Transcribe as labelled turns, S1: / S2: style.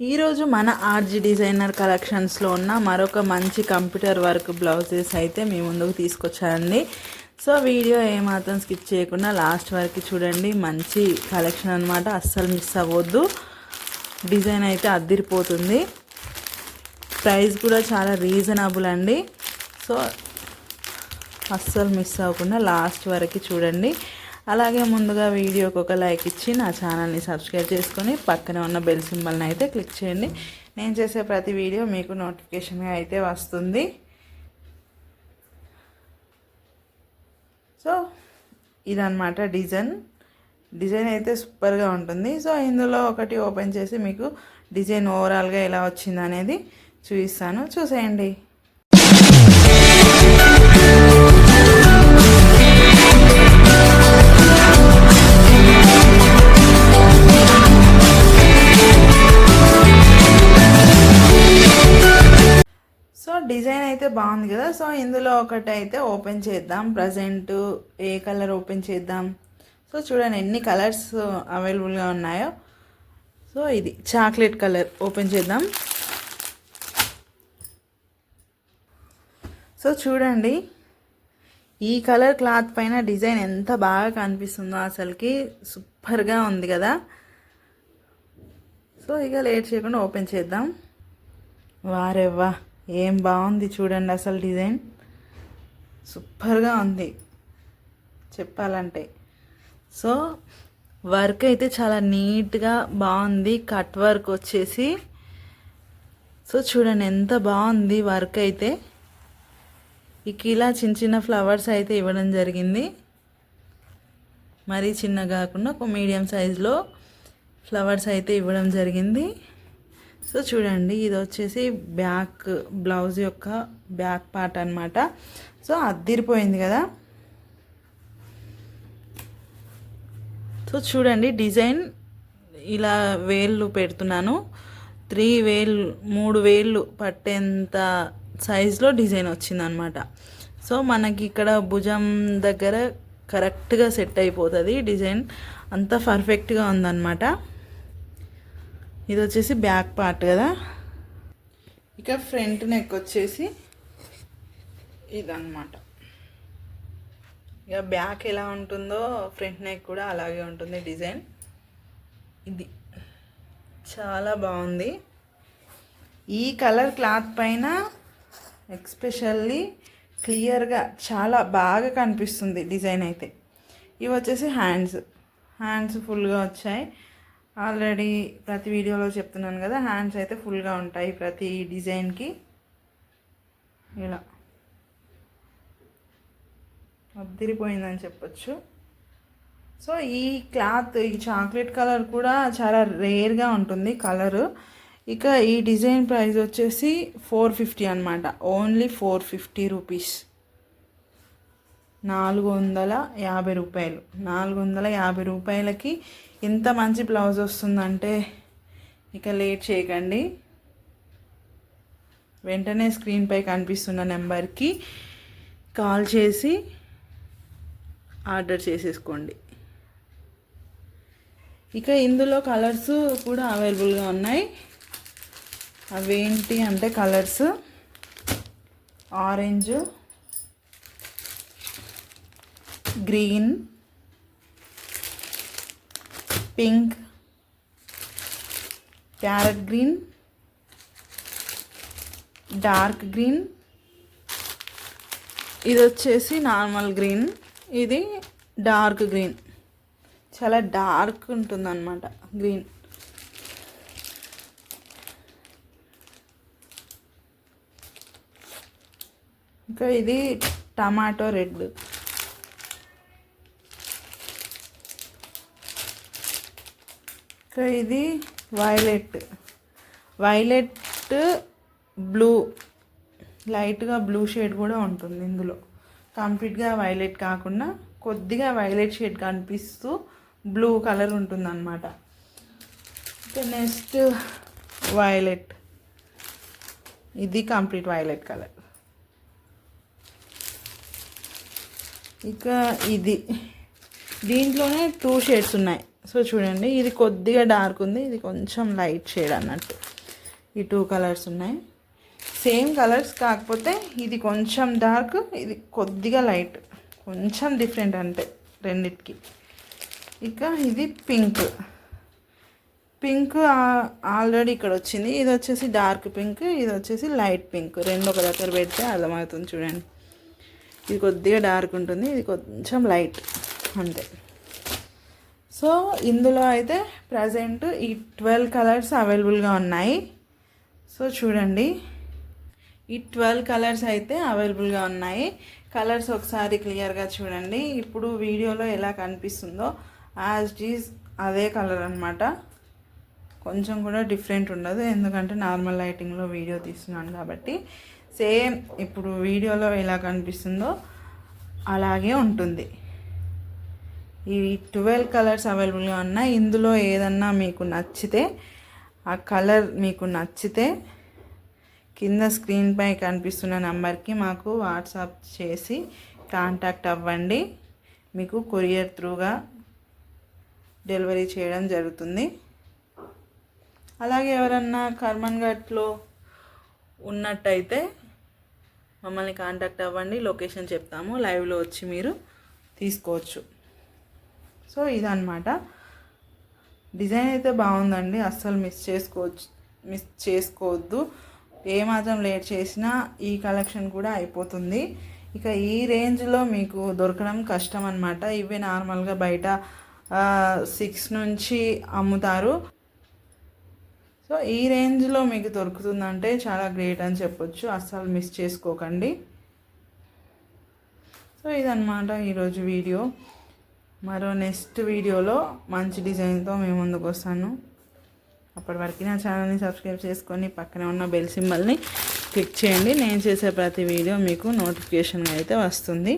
S1: ఈరోజు మన RG designer కలెక్షన్స్లో ఉన్న మరొక మంచి కంప్యూటర్ వర్క్ బ్లౌజెస్ అయితే మీ ముందుకు తీసుకొచ్చానండి. సో వీడియో ఏమాత్రం స్కిప్ చేయకుండా లాస్ట్ వరకు చూడండి. మంచి కలెక్షన్ అనమాట, అస్సలు మిస్ అవ్వద్దు. డిజైన్ అయితే అద్దిరిపోతుంది. ప్రైస్ కూడా చాలా రీజనబుల్ అండి. సో అస్సలు మిస్ అవ్వకుండా లాస్ట్ వరకు చూడండి. అలాగే ముందుగా వీడియోకి ఒక లైక్ ఇచ్చి నా ఛానల్ని సబ్స్క్రైబ్ చేసుకొని పక్కనే ఉన్న బెల్ సింబల్ని అయితే క్లిక్ చేయండి. నేను చేసే ప్రతి వీడియో మీకు నోటిఫికేషన్గా అయితే వస్తుంది. సో ఇదన్నమాట డిజైన్ అయితే సూపర్గా ఉంటుంది. సో ఇందులో ఒకటి ఓపెన్ చేసి మీకు డిజైన్ ఓవరాల్గా ఎలా వచ్చింది అనేది చూపిస్తాను, చూసేయండి. సో డిజైన్ అయితే బాగుంది కదా. సో ఇందులో ఒకటి అయితే ఓపెన్ చేద్దాం. ప్రజెంట్ ఏ కలర్ ఓపెన్ చేద్దాం? సో చూడండి ఎన్ని కలర్స్ అవైలబుల్గా ఉన్నాయో. సో ఇది చాక్లెట్ కలర్ ఓపెన్ చేద్దాం. సో చూడండి ఈ కలర్ క్లాత్ పైన డిజైన్ ఎంత బాగా కనిపిస్తుందో, అసలుకి సూపర్గా ఉంది కదా. సో ఇక లేట్ చేయకుండా ఓపెన్ చేద్దాం. వారెవ్వా ఏం బాగుంది చూడండి, అసలు డిజైన్ సూపర్గా ఉంది చెప్పాలంటే. సో వర్క్ అయితే చాలా నీట్గా బాగుంది, కట్ వర్క్ వచ్చేసి. సో చూడండి ఎంత బాగుంది వర్క్ అయితే. ఇక ఇలా చిన్న చిన్న ఫ్లవర్స్ అయితే ఇవ్వడం జరిగింది. మరీ చిన్న కాకుండా ఒక మీడియం సైజులో ఫ్లవర్స్ అయితే ఇవ్వడం జరిగింది. సో చూడండి ఇది వచ్చేసి బ్యాక్ బ్లౌజ్ యొక్క బ్యాక్ పార్ట్ అనమాట. సో అద్దిరిపోయింది కదా. సో చూడండి డిజైన్ ఇలా వేళ్ళు పెడుతున్నాను. 3 వేళ్ళు పట్టేంత సైజులో డిజైన్ వచ్చిందనమాట. సో మనకి ఇక్కడ భుజం దగ్గర కరెక్ట్గా సెట్ అయిపోతుంది డిజైన్, అంతా పర్ఫెక్ట్గా ఉందన్నమాట. ఇది వచ్చేసి బ్యాక్ పార్ట్ కదా. ఇక ఫ్రంట్ నెక్ వచ్చేసి ఇదన్నమాట. ఇక బ్యాక్ ఎలా ఉంటుందో ఫ్రంట్ నెక్ కూడా అలాగే ఉంటుంది డిజైన్. ఇది చాలా బాగుంది. ఈ కలర్ క్లాత్ పైన ఎక్స్పెషల్లీ క్లియర్గా చాలా బాగా కనిపిస్తుంది డిజైన్ అయితే. ఇవి వచ్చేసి హ్యాండ్స్ ఫుల్గా వచ్చాయి. ఆల్రెడీ ప్రతి వీడియోలో చెప్తున్నాను కదా, హ్యాండ్స్ అయితే ఫుల్గా ఉంటాయి ప్రతి డిజైన్కి. ఇలా అద్దిరిపోయిందని చెప్పొచ్చు. సో ఈ క్లాత్, ఈ చాక్లెట్ కలర్ కూడా చాలా రేర్గా ఉంటుంది కలరు. ఇక ఈ డిజైన్ ప్రైస్ వచ్చేసి 450 అనమాట. ఓన్లీ 450 రూపీస్, 450 రూపాయలు. 450 రూపాయలకి ఇంత మంచి బ్లౌజ్ వస్తుందంటే ఇక లేట్ చేయకండి, వెంటనే స్క్రీన్పై కనిపిస్తున్న నెంబర్కి కాల్ చేసి ఆర్డర్ చేసేసుకోండి. ఇక ఇందులో కలర్స్ కూడా అవైలబుల్గా ఉన్నాయి. అవేంటి అంటే colours orange, green, pink, parrot green, dark green, ఇది వచ్చేసి నార్మల్ గ్రీన్, ఇది డార్క్ గ్రీన్. చాలా డార్క్ ఉంటుందన్నమాట గ్రీన్. ఇంకా ఇది టమాటో రెడ్, ఇంకా ఇది వైలెట్ బ్లూ, లైట్గా బ్లూ షేడ్ కూడా ఉంటుంది ఇందులో. కంప్లీట్గా వైలెట్ కాకుండా కొద్దిగా వైలెట్ షేడ్ కనిపిస్తూ బ్లూ కలర్ ఉంటుందన్నమాట. ఇంకా నెక్స్ట్ వైలెట్, ఇది కంప్లీట్ వైలెట్ కలర్. ఇక ఇది దీంట్లోనే 2 షేడ్స్ ఉన్నాయి. సో చూడండి, ఇది కొద్దిగా డార్క్ ఉంది, ఇది కొంచెం లైట్ షేడ్ అన్నట్టు. ఈ 2 కలర్స్ ఉన్నాయి, సేమ్ కలర్స్, కాకపోతే ఇది కొంచెం డార్క్, ఇది కొద్దిగా లైట్, కొంచెం డిఫరెంట్ అంటే రెండిటికి. ఇక ఇది పింక్. పింక్ ఆల్రెడీ ఇక్కడ వచ్చింది, ఇది వచ్చేసి డార్క్ పింక్, ఇది వచ్చేసి లైట్ పింక్. రెండు ఒక దగ్గర పెడితే అర్థమవుతుంది చూడండి. ఇది కొద్దిగా డార్క్ ఉంటుంది, ఇది కొంచెం లైట్ అంతే. సో ఇందులో అయితే ప్రజెంట్ ఈ 12 కలర్స్ అవైలబుల్గా ఉన్నాయి. సో చూడండి, ఈ 12 కలర్స్ అయితే అవైలబుల్గా ఉన్నాయి. కలర్స్ ఒకసారి క్లియర్గా చూడండి. ఇప్పుడు వీడియోలో ఎలా కనిపిస్తుందో యాజ్ ఇట్ ఈజ్ అదే కలర్ అనమాట, కొంచెం కూడా డిఫరెంట్ ఉండదు. ఎందుకంటే నార్మల్ లైటింగ్లో వీడియో తీస్తున్నాను కాబట్టి సేమ్ ఇప్పుడు వీడియోలో ఎలా కనిపిస్తుందో అలాగే ఉంటుంది. ఈ 12 కలర్స్ అవైలబుల్గా ఉన్నాయి. ఇందులో ఏదన్నా మీకు నచ్చితే, ఆ కలర్ మీకు నచ్చితే కింద స్క్రీన్పై కనిపిస్తున్న నెంబర్కి మాకు వాట్సాప్ చేసి కాంటాక్ట్ అవ్వండి. మీకు కొరియర్ త్రూగా డెలివరీ చేయడం జరుగుతుంది. అలాగే ఎవరన్నా కర్మన్ఘట్లో ఉన్నట్టయితే మమ్మల్ని కాంటాక్ట్ అవ్వండి, లొకేషన్ చెప్తాము, లైవ్లో వచ్చి మీరు తీసుకోవచ్చు. సో ఇదన్నమాట. డిజైన్ అయితే బాగుందండి, అస్సలు మిస్ చేసుకోవద్దు. ఏమాత్రం లేట్ చేసినా ఈ కలెక్షన్ కూడా అయిపోతుంది. ఇక ఈ రేంజ్లో మీకు దొరకడం కష్టం అన్నమాట. ఇవే నార్మల్గా బయట 6 నుంచి అమ్ముతారు. సో ఈ రేంజ్లో మీకు దొరుకుతుందంటే చాలా గ్రేట్ అని చెప్పొచ్చు. అస్సలు మిస్ చేసుకోకండి. సో ఇదన్నమాట ఈరోజు వీడియో. మరో నెక్స్ట్ వీడియోలో మంచి డిజైన్తో మేము ముందుకు వస్తాను. అప్పటి వరకు నా ఛానల్ని సబ్స్క్రైబ్ చేసుకొని పక్కనే ఉన్న బెల్ సింబల్ని క్లిక్ చేయండి. నేను చేసే ప్రతి వీడియో మీకు నోటిఫికేషన్ అయితే వస్తుంది.